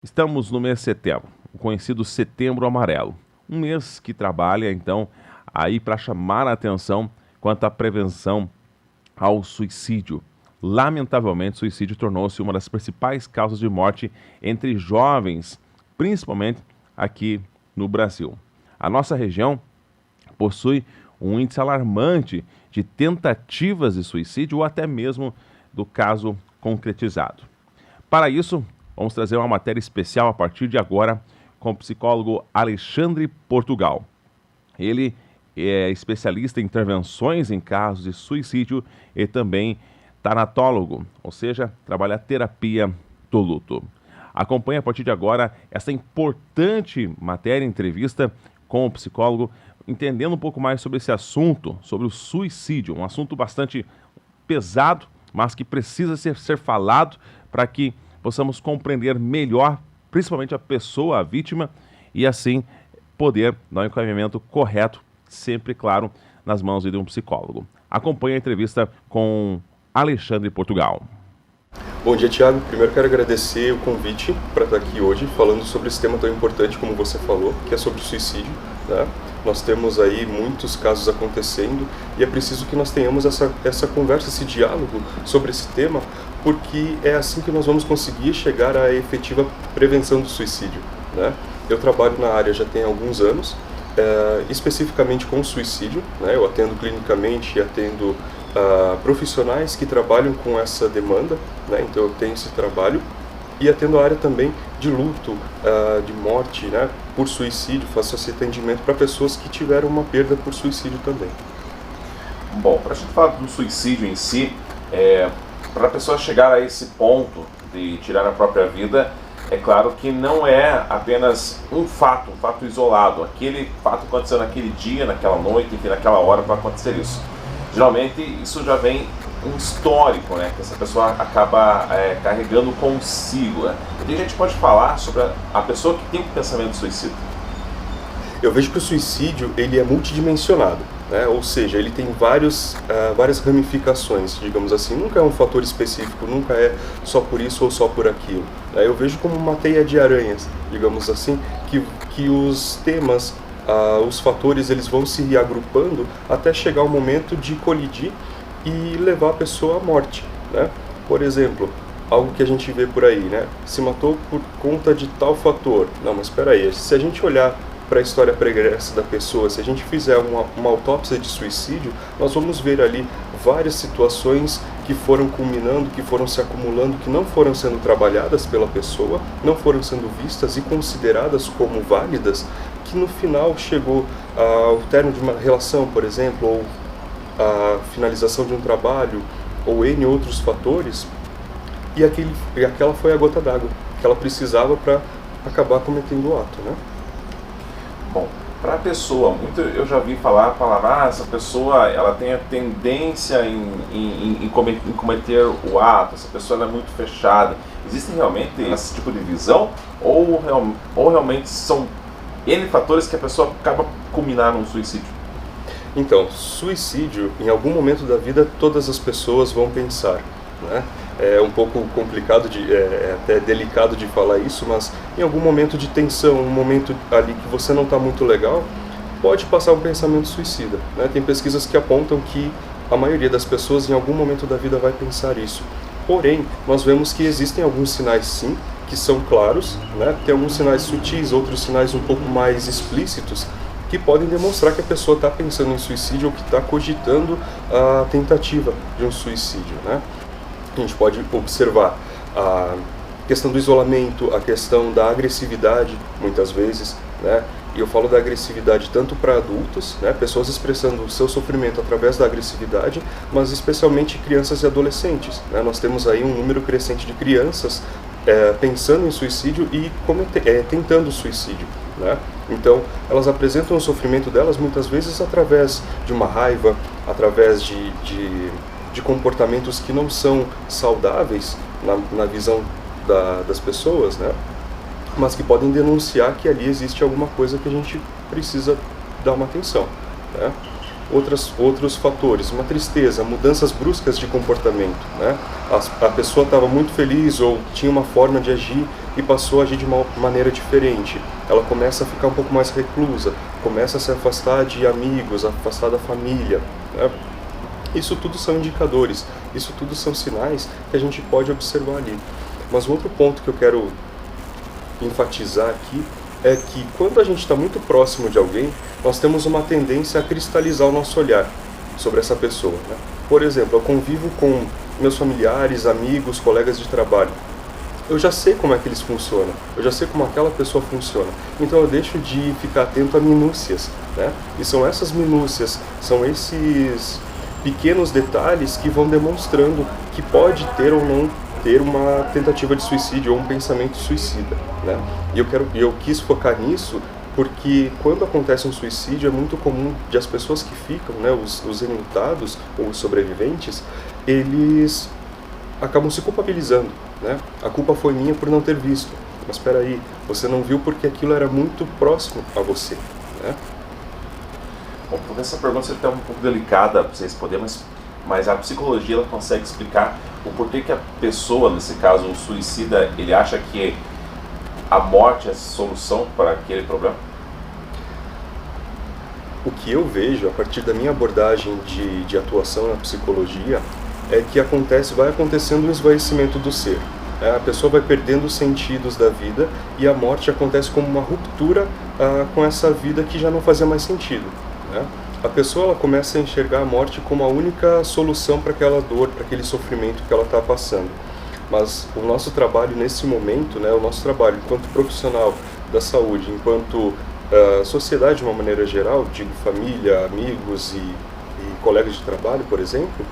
Estamos no mês de setembro, o conhecido Setembro Amarelo. Um mês que trabalha, então, aí para chamar a atenção quanto à prevenção ao suicídio. Lamentavelmente, o suicídio tornou-se uma das principais causas de morte entre jovens, principalmente aqui no Brasil. A nossa região possui um índice alarmante de tentativas de suicídio ou até mesmo do caso concretizado. Para isso, vamos trazer uma matéria especial a partir de agora com o psicólogo Alexandre Portugal. Ele é especialista em intervenções em casos de suicídio e também tanatólogo, ou seja, trabalha a terapia do luto. Acompanhe a partir de agora essa importante matéria, entrevista com o psicólogo, entendendo um pouco mais sobre esse assunto, sobre o suicídio, um assunto bastante pesado, mas que precisa ser falado para que possamos compreender melhor, principalmente a pessoa, a vítima, e assim poder dar um encaminhamento correto, sempre, claro, nas mãos de um psicólogo. Acompanhe a entrevista com Alexandre Portugal. Bom dia, Thiago. Primeiro quero agradecer o convite para estar aqui hoje falando sobre esse tema tão importante como você falou, que é sobre o suicídio, né? Nós temos aí muitos casos acontecendo e é preciso que nós tenhamos essa conversa, esse diálogo sobre esse tema, porque é assim que nós vamos conseguir chegar à efetiva prevenção do suicídio, né? Eu trabalho na área já tem alguns anos, especificamente com suicídio, né? Eu atendo clinicamente e atendo profissionais que trabalham com essa demanda, né? Então eu tenho esse trabalho e atendo a área também de luto, de morte, né? Por suicídio, faço esse atendimento para pessoas que tiveram uma perda por suicídio também. Bom, para a gente falar do suicídio em si, para a pessoa chegar a esse ponto de tirar a própria vida, é claro que não é apenas um fato isolado. Aquele fato aconteceu naquele dia, naquela noite, enfim, naquela hora para acontecer isso. Geralmente isso já vem um histórico, né, que essa pessoa acaba carregando consigo, né? E a gente pode falar sobre a pessoa que tem um pensamento suicida. Eu vejo que o suicídio ele é multidimensionado, né? Ou seja, ele tem várias ramificações, digamos assim. Nunca é um fator específico, nunca é só por isso ou só por aquilo. Eu vejo como uma teia de aranhas, digamos assim, que os temas, os fatores, eles vão se agrupando até chegar o momento de colidir e levar a pessoa à morte, né? Por exemplo, algo que a gente vê por aí, né? Se matou por conta de tal fator. Não, mas espera aí, se a gente olhar para a história pregressa da pessoa, se a gente fizer uma autópsia de suicídio, nós vamos ver ali várias situações que foram culminando, que foram se acumulando, que não foram sendo trabalhadas pela pessoa, não foram sendo vistas e consideradas como válidas, que no final chegou ao término de uma relação, por exemplo, ou a finalização de um trabalho, ou N outros fatores, e aquela foi a gota d'água que ela precisava para acabar cometendo o ato, né? Bom, para a pessoa, eu já vi falar a palavra, essa pessoa ela tem a tendência em cometer o ato, essa pessoa ela é muito fechada. Existe realmente esse tipo de visão ou realmente são N fatores que a pessoa acaba culminando num suicídio? Então, suicídio, em algum momento da vida, todas as pessoas vão pensar, né? É um pouco complicado, é até delicado de falar isso, mas em algum momento de tensão, um momento ali que você não está muito legal, pode passar um pensamento suicida, né? Tem pesquisas que apontam que a maioria das pessoas em algum momento da vida vai pensar isso. Porém, nós vemos que existem alguns sinais sim, que são claros, né? Tem alguns sinais sutis, outros sinais um pouco mais explícitos, que podem demonstrar que a pessoa está pensando em suicídio ou que está cogitando a tentativa de um suicídio, né? A gente pode observar a questão do isolamento, a questão da agressividade, muitas vezes, né? E eu falo da agressividade tanto para adultos, né? Pessoas expressando o seu sofrimento através da agressividade, mas especialmente crianças e adolescentes, né? Nós temos aí um número crescente de crianças pensando em suicídio e tentando suicídio, né? Então, elas apresentam o sofrimento delas muitas vezes através de uma raiva, através de comportamentos que não são saudáveis na visão das pessoas, né? Mas que podem denunciar que ali existe alguma coisa que a gente precisa dar uma atenção, né? Outros fatores, uma tristeza, mudanças bruscas de comportamento, né? A pessoa estava muito feliz ou tinha uma forma de agir e passou a agir de uma maneira diferente. Ela começa a ficar um pouco mais reclusa, começa a se afastar de amigos, afastar da família, né? Isso tudo são indicadores, isso tudo são sinais que a gente pode observar ali. Mas o outro ponto que eu quero enfatizar aqui é que quando a gente está muito próximo de alguém, nós temos uma tendência a cristalizar o nosso olhar sobre essa pessoa, né? Por exemplo, eu convivo com meus familiares, amigos, colegas de trabalho. Eu já sei como é que eles funcionam, eu já sei como aquela pessoa funciona. Então eu deixo de ficar atento a minúcias, né? E são essas minúcias, são esses pequenos detalhes que vão demonstrando que pode ter ou não ter uma tentativa de suicídio ou um pensamento suicida, né? E eu quis focar nisso porque quando acontece um suicídio é muito comum de as pessoas que ficam, né, os enlutados ou os sobreviventes, eles acabam se culpabilizando, né? A culpa foi minha por não ter visto. Mas espera aí, você não viu porque aquilo era muito próximo a você, né? Bom, porque essa pergunta sempre é um pouco delicada para vocês poderem, mas a psicologia ela consegue explicar o porquê que a pessoa, nesse caso o suicida, ele acha que a morte é a solução para aquele problema? O que eu vejo a partir da minha abordagem de atuação na psicologia é que vai acontecendo um esvaecimento do ser. A pessoa vai perdendo os sentidos da vida e a morte acontece como uma ruptura com essa vida que já não fazia mais sentido, né? A pessoa ela começa a enxergar a morte como a única solução para aquela dor, para aquele sofrimento que ela está passando. Mas o nosso trabalho nesse momento, né, o nosso trabalho enquanto profissional da saúde, enquanto sociedade de uma maneira geral, digo família, amigos e colegas de trabalho, por exemplo,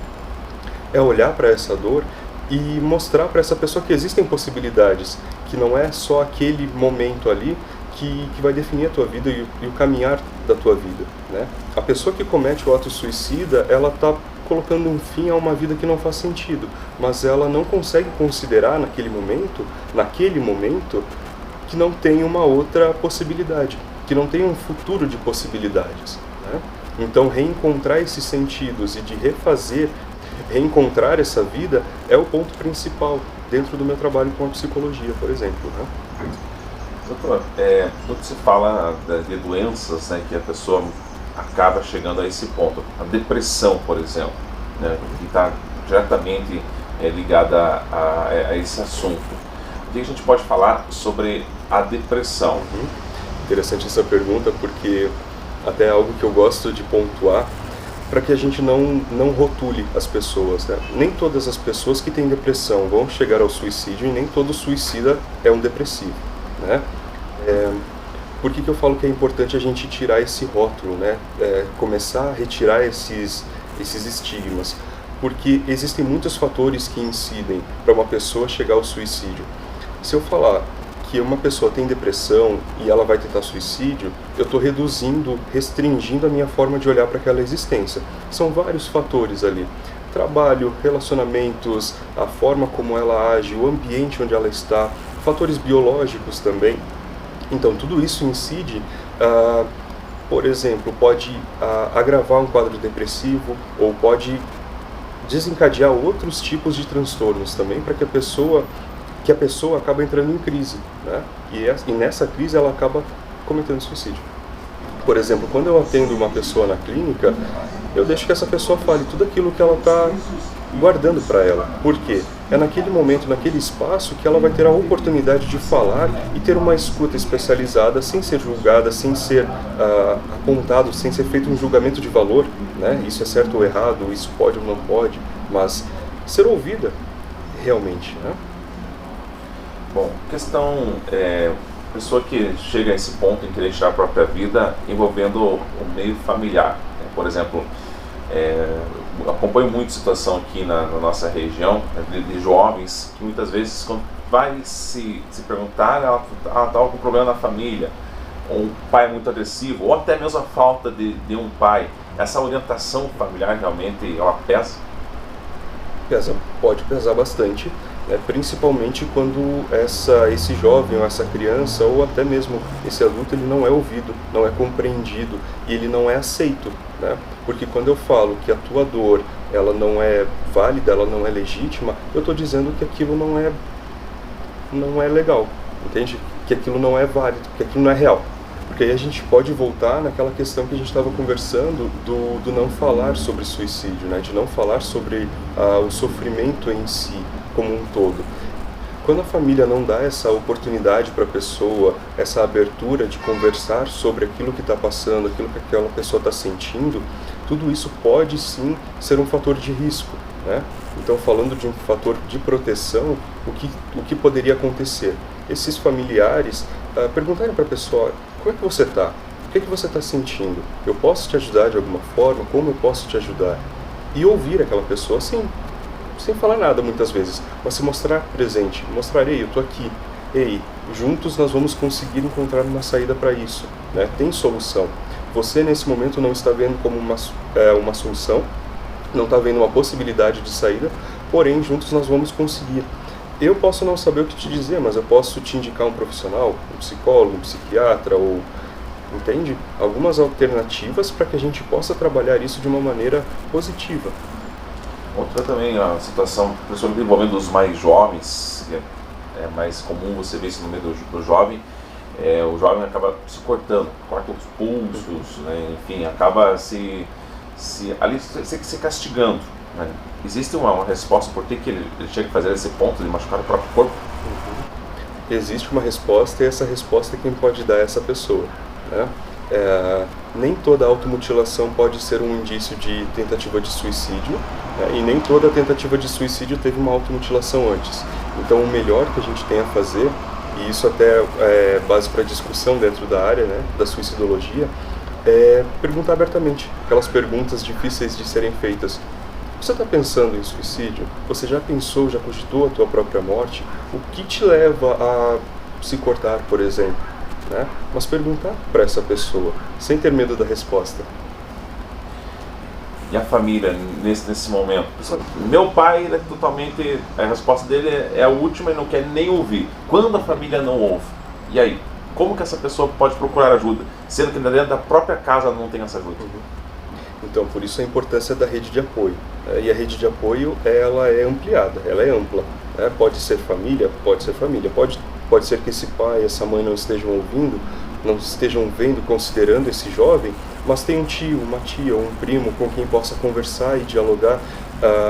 é olhar para essa dor e mostrar para essa pessoa que existem possibilidades, que não é só aquele momento ali que vai definir a tua vida e o caminhar da tua vida, né? A pessoa que comete o ato suicida, ela está colocando um fim a uma vida que não faz sentido, mas ela não consegue considerar naquele momento, que não tem uma outra possibilidade, que não tem um futuro de possibilidades, né? Então reencontrar esses sentidos e de reencontrar essa vida é o ponto principal dentro do meu trabalho com a psicologia, por exemplo, né? Doutor, quando se fala de doenças, né, que a pessoa acaba chegando a esse ponto, a depressão, por exemplo, né, que está diretamente ligada a esse assunto, o que a gente pode falar sobre a depressão? Interessante essa pergunta, porque até é algo que eu gosto de pontuar para que a gente não rotule as pessoas, né? Nem todas as pessoas que têm depressão vão chegar ao suicídio e nem todo suicida é um depressivo, né? Por que eu falo que é importante a gente tirar esse rótulo, né? Começar a retirar esses estigmas, porque existem muitos fatores que incidem para uma pessoa chegar ao suicídio. Se eu falar que uma pessoa tem depressão e ela vai tentar suicídio, eu estou restringindo a minha forma de olhar para aquela existência. São vários fatores ali. Trabalho, relacionamentos, a forma como ela age, o ambiente onde ela está, fatores biológicos também. Então, tudo isso incide, por exemplo, pode agravar um quadro depressivo ou pode desencadear outros tipos de transtornos também para que a pessoa acaba entrando em crise, né? E nessa crise ela acaba cometendo suicídio. Por exemplo, quando eu atendo uma pessoa na clínica, eu deixo que essa pessoa fale tudo aquilo que ela está guardando para ela. Por quê? É naquele momento, naquele espaço, que ela vai ter a oportunidade de falar e ter uma escuta especializada, sem ser julgada, sem ser apontado, sem ser feito um julgamento de valor, né? Isso é certo ou errado, isso pode ou não pode, mas ser ouvida realmente, né? Bom, questão, pessoa que chega a esse ponto em querer tirar a própria vida envolvendo o meio familiar, né? Por exemplo, eu acompanho muito situação aqui na nossa região, né, de jovens que muitas vezes quando vai se perguntar, ela está com problema na família, ou um pai muito agressivo, ou até mesmo a falta de um pai. Essa orientação familiar realmente ela pesa? Pode pesar bastante, né? Principalmente quando esse jovem ou essa criança ou até mesmo esse adulto ele não é ouvido, não é compreendido e ele não é aceito, né? Porque quando eu falo que a tua dor ela não é válida, ela não é legítima, eu estou dizendo que aquilo não é legal, entende? Que aquilo não é válido, que aquilo não é real. Porque aí a gente pode voltar naquela questão que a gente estava conversando do não falar sobre suicídio, né? De não falar sobre o sofrimento em si, como um todo. Quando a família não dá essa oportunidade para a pessoa, essa abertura de conversar sobre aquilo que está passando, aquilo que aquela pessoa está sentindo, tudo isso pode sim ser um fator de risco, né? Então, falando de um fator de proteção, o que poderia acontecer? Esses familiares perguntarem para a pessoa: como é que você está? O que é que você está sentindo? Eu posso te ajudar de alguma forma? Como eu posso te ajudar? E ouvir aquela pessoa sem falar nada muitas vezes, mas se mostrar presente, mostrar: ei, eu estou aqui, ei, juntos nós vamos conseguir encontrar uma saída para isso, né? Tem solução. Você nesse momento não está vendo como uma solução, não está vendo uma possibilidade de saída, porém juntos nós vamos conseguir. Eu posso não saber o que te dizer, mas eu posso te indicar um profissional, um psicólogo, um psiquiatra, ou, entende? Algumas alternativas para que a gente possa trabalhar isso de uma maneira positiva. Outra também, a situação, principalmente envolvendo os mais jovens, que é mais comum você ver isso no meio do jovem, o jovem acaba se cortando, corta os pulsos, né? Enfim, acaba se castigando, né? Existe uma resposta por que ele chega a fazer esse ponto de machucar o próprio corpo? Existe uma resposta, e essa resposta é quem pode dar essa pessoa, né? Nem toda automutilação pode ser um indício de tentativa de suicídio, né? E nem toda tentativa de suicídio teve uma automutilação antes. Então, o melhor que a gente tem a fazer, e isso até é base para discussão dentro da área, né, da suicidologia, é perguntar abertamente, aquelas perguntas difíceis de serem feitas. Você está pensando em suicídio? Você já pensou, já cogitou a tua própria morte? O que te leva a se cortar, por exemplo? Né? Mas perguntar para essa pessoa, sem ter medo da resposta. E a família, nesse momento? Meu pai, ele é totalmente... A resposta dele é a última e não quer nem ouvir. Quando a família não ouve? E aí? Como que essa pessoa pode procurar ajuda? Sendo que dentro da própria casa não tem essa ajuda. Então, por isso a importância da rede de apoio. E a rede de apoio, ela é ampliada, ela é ampla. Pode ser família, pode ser família. Pode ser que esse pai, essa mãe não estejam ouvindo, não estejam vendo, considerando esse jovem, mas tem um tio, uma tia ou um primo com quem possa conversar e dialogar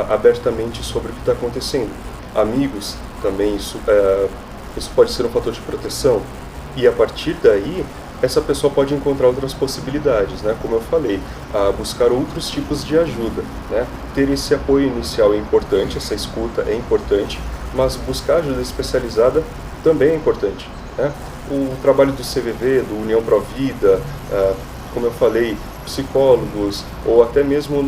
abertamente sobre o que está acontecendo. Amigos também, isso pode ser um fator de proteção. E a partir daí, essa pessoa pode encontrar outras possibilidades, né? Como eu falei, buscar outros tipos de ajuda, né? Ter esse apoio inicial é importante, essa escuta é importante, mas buscar ajuda especializada também é importante, né? O trabalho do CVV, do União Pro Vida, como eu falei, psicólogos, ou até mesmo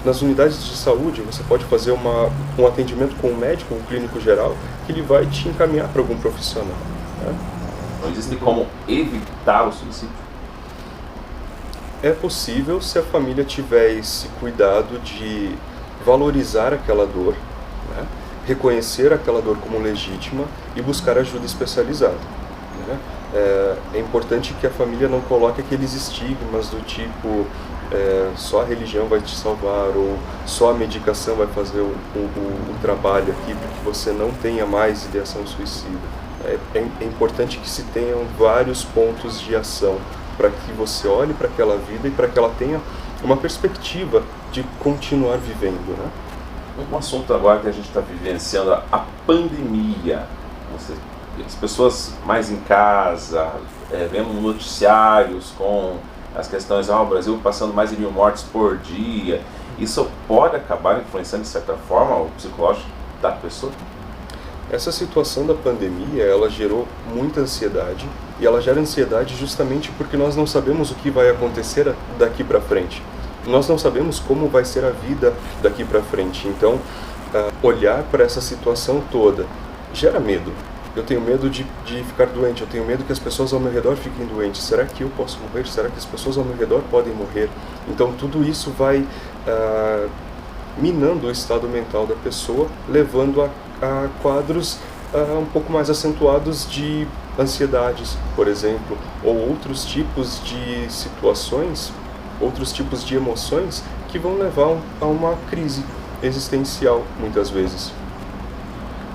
nas unidades de saúde, você pode fazer um atendimento com um médico, um clínico geral, que ele vai te encaminhar para algum profissional, né? Não existe como evitar o suicídio? É possível se a família tiver esse cuidado de valorizar aquela dor, né? Reconhecer aquela dor como legítima e buscar ajuda especializada, né? É importante que a família não coloque aqueles estigmas do tipo só a religião vai te salvar, ou só a medicação vai fazer o trabalho aqui para que você não tenha mais ideação suicida. É importante que se tenham vários pontos de ação para que você olhe para aquela vida e para que ela tenha uma perspectiva de continuar vivendo, né? Um assunto agora que a gente está vivenciando, a pandemia. As pessoas mais em casa, vendo noticiários com as questões, o Brasil passando mais de 1.000 mortes por dia. Isso pode acabar influenciando, de certa forma, o psicológico da pessoa? Essa situação da pandemia, ela gerou muita ansiedade, e ela gera ansiedade justamente porque nós não sabemos o que vai acontecer daqui para frente. Nós não sabemos como vai ser a vida daqui para frente. Então, olhar para essa situação toda gera medo. Eu tenho medo de ficar doente, eu tenho medo que as pessoas ao meu redor fiquem doentes. Será que eu posso morrer? Será que as pessoas ao meu redor podem morrer? Então, tudo isso vai minando o estado mental da pessoa, levando a quadros um pouco mais acentuados de ansiedades, por exemplo, ou outros tipos de situações, outros tipos de emoções que vão levar a uma crise existencial, muitas vezes.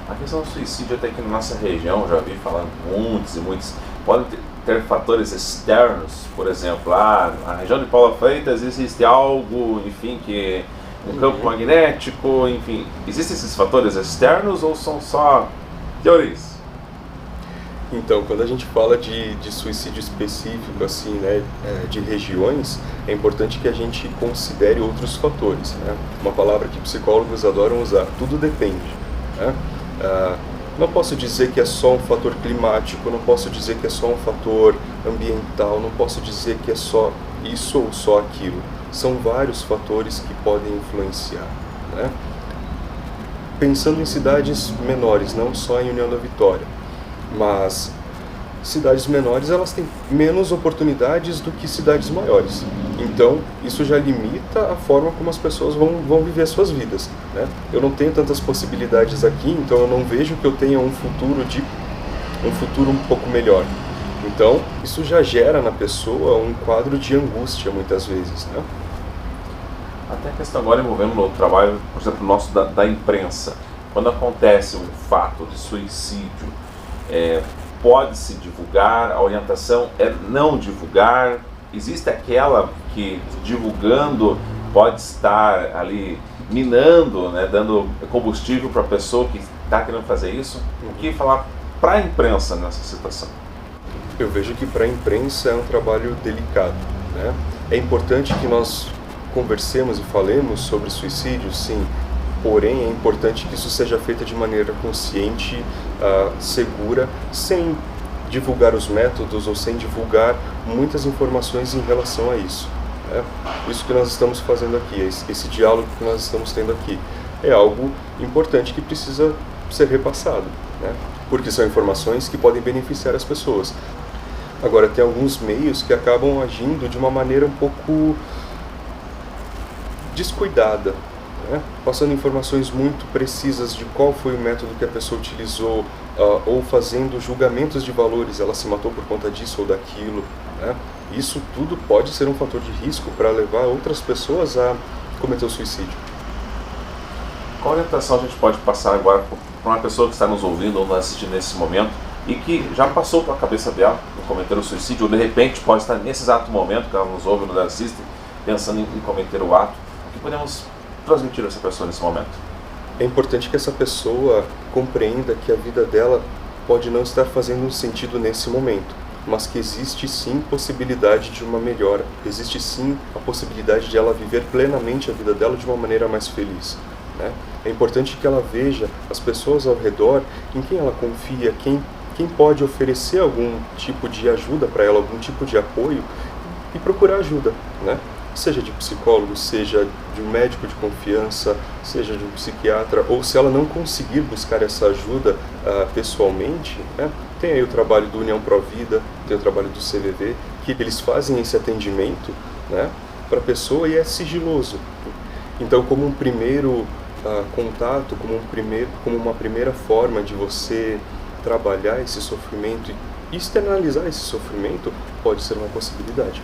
A questão do suicídio até aqui na nossa região, já vi falando muitos e muitos, podem ter fatores externos, por exemplo, na região de Paula Freitas existe algo, enfim, que um campo magnético, enfim, existem esses fatores externos ou são só teorias? Então, quando a gente fala de suicídio específico, assim, né, de regiões, é importante que a gente considere outros fatores, né? Uma palavra que psicólogos adoram usar, tudo depende, né? Não posso dizer que é só um fator climático, não posso dizer que é só um fator ambiental, não posso dizer que é só isso ou só aquilo. São vários fatores que podem influenciar, né? Pensando em cidades menores, não só em União da Vitória, mas cidades menores elas têm menos oportunidades do que cidades maiores. Então, isso já limita a forma como as pessoas vão viver suas vidas, né? Eu não tenho tantas possibilidades aqui, então eu não vejo que eu tenha um futuro um pouco melhor. Então, isso já gera na pessoa um quadro de angústia, muitas vezes, né? Até a questão agora envolvendo o trabalho, por exemplo, nosso da imprensa. Quando acontece um fato de suicídio, pode-se divulgar, a orientação é não divulgar. Existe aquela que divulgando pode estar ali minando, né, dando combustível para a pessoa que está querendo fazer isso. O que falar para a imprensa nessa situação? Eu vejo que para a imprensa é um trabalho delicado, né? É importante que nós conversemos e falemos sobre suicídio, sim, porém é importante que isso seja feito de maneira consciente, segura, sem divulgar os métodos ou sem divulgar muitas informações em relação a isso, né? Isso que nós estamos fazendo aqui, esse diálogo que nós estamos tendo aqui, é algo importante que precisa ser repassado, né? Porque são informações que podem beneficiar as pessoas. Agora, tem alguns meios que acabam agindo de uma maneira um pouco descuidada, né? Passando informações muito precisas de qual foi o método que a pessoa utilizou, ou fazendo julgamentos de valores, ela se matou por conta disso ou daquilo, né? Isso tudo pode ser um fator de risco para levar outras pessoas a cometer o suicídio. Qual orientação a gente pode passar agora para uma pessoa que está nos ouvindo ou nos assistindo nesse momento e que já passou pela cabeça dela em cometer o suicídio, ou de repente pode estar nesse exato momento que ela nos ouve, nos assiste, pensando em cometer o ato? O que podemos transmitir a essa pessoa nesse momento? É importante que essa pessoa compreenda que a vida dela pode não estar fazendo sentido nesse momento, mas que existe sim possibilidade de uma melhora, existe sim a possibilidade de ela viver plenamente a vida dela de uma maneira mais feliz, né? É importante que ela veja as pessoas ao redor em quem ela confia, quem pode oferecer algum tipo de ajuda para ela, algum tipo de apoio, e procurar ajuda, né? Seja de psicólogo, seja de um médico de confiança, seja de um psiquiatra, ou se ela não conseguir buscar essa ajuda pessoalmente, né, tem aí o trabalho do União Provida, tem o trabalho do CVV, que eles fazem esse atendimento, né, para a pessoa, e é sigiloso. Então, como um primeiro contato, como uma primeira forma de você trabalhar esse sofrimento e externalizar esse sofrimento, pode ser uma possibilidade.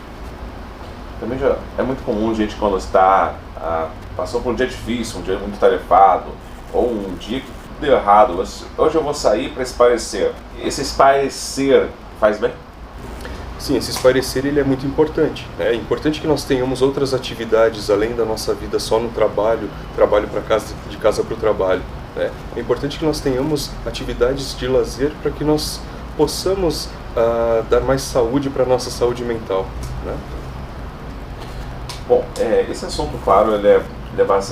Também já é muito comum a gente, quando está passou por um dia difícil, um dia muito tarefado, ou um dia que deu errado, hoje eu vou sair para espairecer. Esse espairecer faz bem? Sim, esse espairecer ele é muito importante, né? É importante que nós tenhamos outras atividades além da nossa vida só no trabalho para casa, de casa para o trabalho, né? É importante que nós tenhamos atividades de lazer para que nós possamos dar mais saúde para a nossa saúde mental, né? Bom, esse assunto, claro, ele é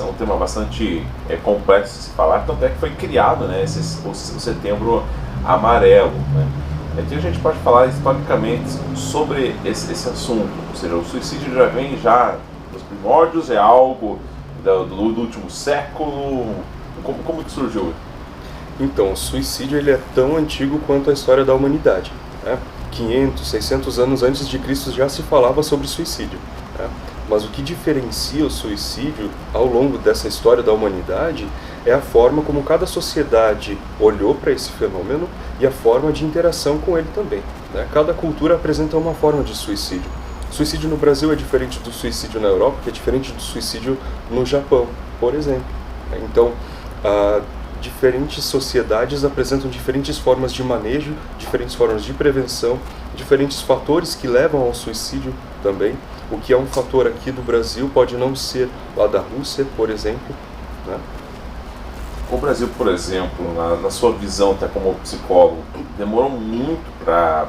um tema bastante complexo de se falar, tanto é que foi criado, né, o Setembro Amarelo, né? Aqui a gente pode falar historicamente sobre esse assunto, ou seja, o suicídio já vem dos primórdios, é algo do último século, como que surgiu? Então, o suicídio ele é tão antigo quanto a história da humanidade, né? 500, 600 anos antes de Cristo já se falava sobre suicídio, né? Mas o que diferencia o suicídio ao longo dessa história da humanidade é a forma como cada sociedade olhou para esse fenômeno e a forma de interação com ele também, né? Cada cultura apresenta uma forma de suicídio. O suicídio no Brasil é diferente do suicídio na Europa, que é diferente do suicídio no Japão, por exemplo. Então, diferentes sociedades apresentam diferentes formas de manejo, diferentes formas de prevenção, diferentes fatores que levam ao suicídio também. O que é um fator aqui do Brasil pode não ser lá da Rússia, por exemplo, né? O Brasil, por exemplo, na sua visão até como psicólogo, demorou muito para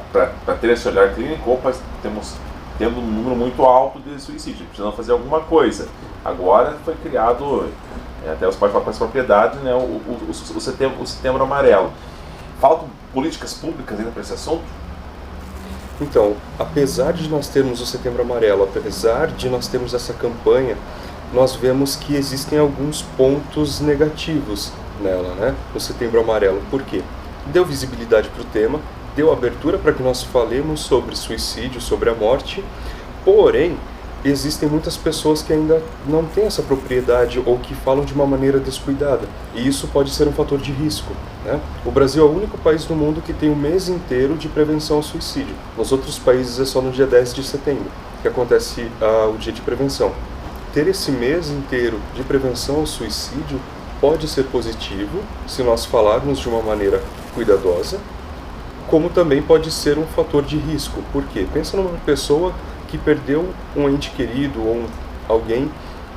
ter esse olhar clínico, ou estamos tendo um número muito alto de suicídio, precisando fazer alguma coisa. Agora foi criado, até os pais falam com essa propriedade, né, o Setembro Amarelo. Faltam políticas públicas ainda para esse assunto? Então, apesar de nós termos o Setembro Amarelo, apesar de nós termos essa campanha, nós vemos que existem alguns pontos negativos nela, né? No Setembro Amarelo. Por quê? Deu visibilidade para o tema, deu abertura para que nós falemos sobre suicídio, sobre a morte, porém, existem muitas pessoas que ainda não têm essa propriedade ou que falam de uma maneira descuidada, e isso pode ser um fator de risco, né? O Brasil é o único país do mundo que tem um mês inteiro de prevenção ao suicídio. Nos outros países é só no dia 10 de setembro que acontece o dia de prevenção. Ter esse mês inteiro de prevenção ao suicídio pode ser positivo se nós falarmos de uma maneira cuidadosa, como também pode ser um fator de risco. Por quê? Pensa numa pessoa que perdeu um ente querido ou alguém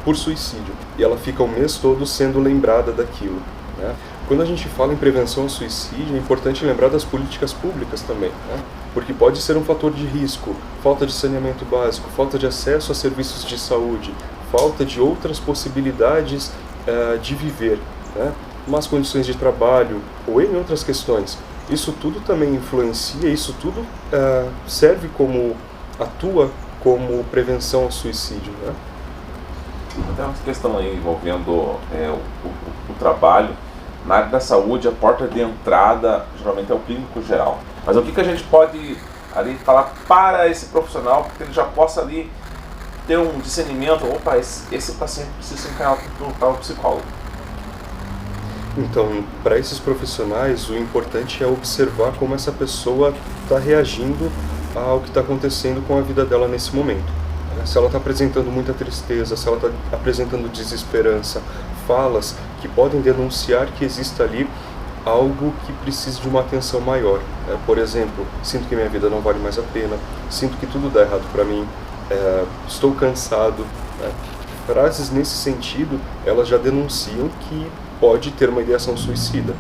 por suicídio e ela fica o mês todo sendo lembrada daquilo, né? Quando a gente fala em prevenção ao suicídio, é importante lembrar das políticas públicas também, né? Porque pode ser um fator de risco, falta de saneamento básico, falta de acesso a serviços de saúde, falta de outras possibilidades de viver, né? Más condições de trabalho ou em outras questões. Isso tudo também influencia, isso tudo serve atua como prevenção ao suicídio, né? Tem uma questão aí envolvendo o trabalho. Na área da saúde, a porta de entrada geralmente é o clínico geral. Mas o que a gente pode ali falar para esse profissional, para que ele já possa ali ter um discernimento, opa, esse paciente precisa encarar para o psicólogo? Então, para esses profissionais, o importante é observar como essa pessoa está reagindo ao que está acontecendo com a vida dela nesse momento. Se ela está apresentando muita tristeza, se ela está apresentando desesperança, falas que podem denunciar que exista ali algo que precise de uma atenção maior. Por exemplo, sinto que minha vida não vale mais a pena, sinto que tudo dá errado para mim, estou cansado. Frases nesse sentido, elas já denunciam que pode ter uma ideação suicida.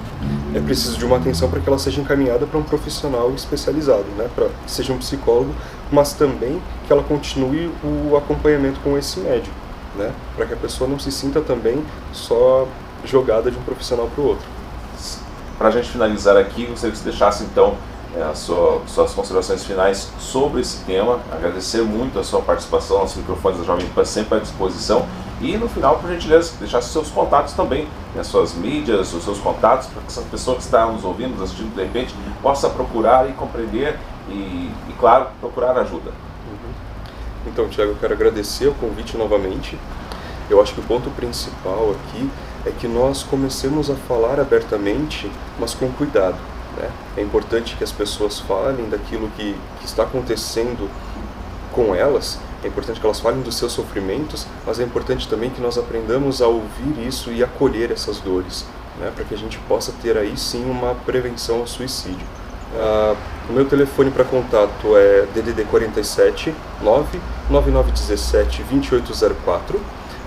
É preciso de uma atenção para que ela seja encaminhada para um profissional especializado, né? Para que seja um psicólogo, mas também que ela continue o acompanhamento com esse médico, né? Para que a pessoa não se sinta também só jogada de um profissional para o outro. Para a gente finalizar aqui, gostaria que você deixasse então suas considerações finais sobre esse tema. Agradecer muito a sua participação, os microfones da Jovem Pan sempre à disposição. E no final, por gentileza, deixar seus contatos também, as suas mídias, os seus contatos, para que essa pessoa que está nos ouvindo, nos assistindo de repente, possa procurar e compreender e claro, procurar ajuda. Então, Tiago, eu quero agradecer o convite novamente. Eu acho que o ponto principal aqui é que nós comecemos a falar abertamente, mas com cuidado, né? É importante que as pessoas falem daquilo que está acontecendo com elas, é importante que elas falem dos seus sofrimentos, mas é importante também que nós aprendamos a ouvir isso e acolher essas dores, né? Para que a gente possa ter aí sim uma prevenção ao suicídio. O meu telefone para contato é DDD 47 99917 2804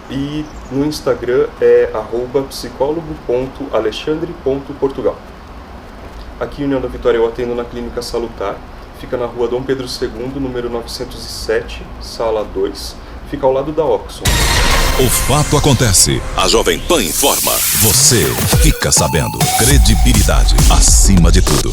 e no Instagram é @psicólogo.alexandre.portugal. Aqui em União da Vitória eu atendo na Clínica Salutar, fica na rua Dom Pedro II, número 907, sala 2, fica ao lado da Oxon. O fato acontece, a Jovem Pan informa, você fica sabendo. Credibilidade acima de tudo.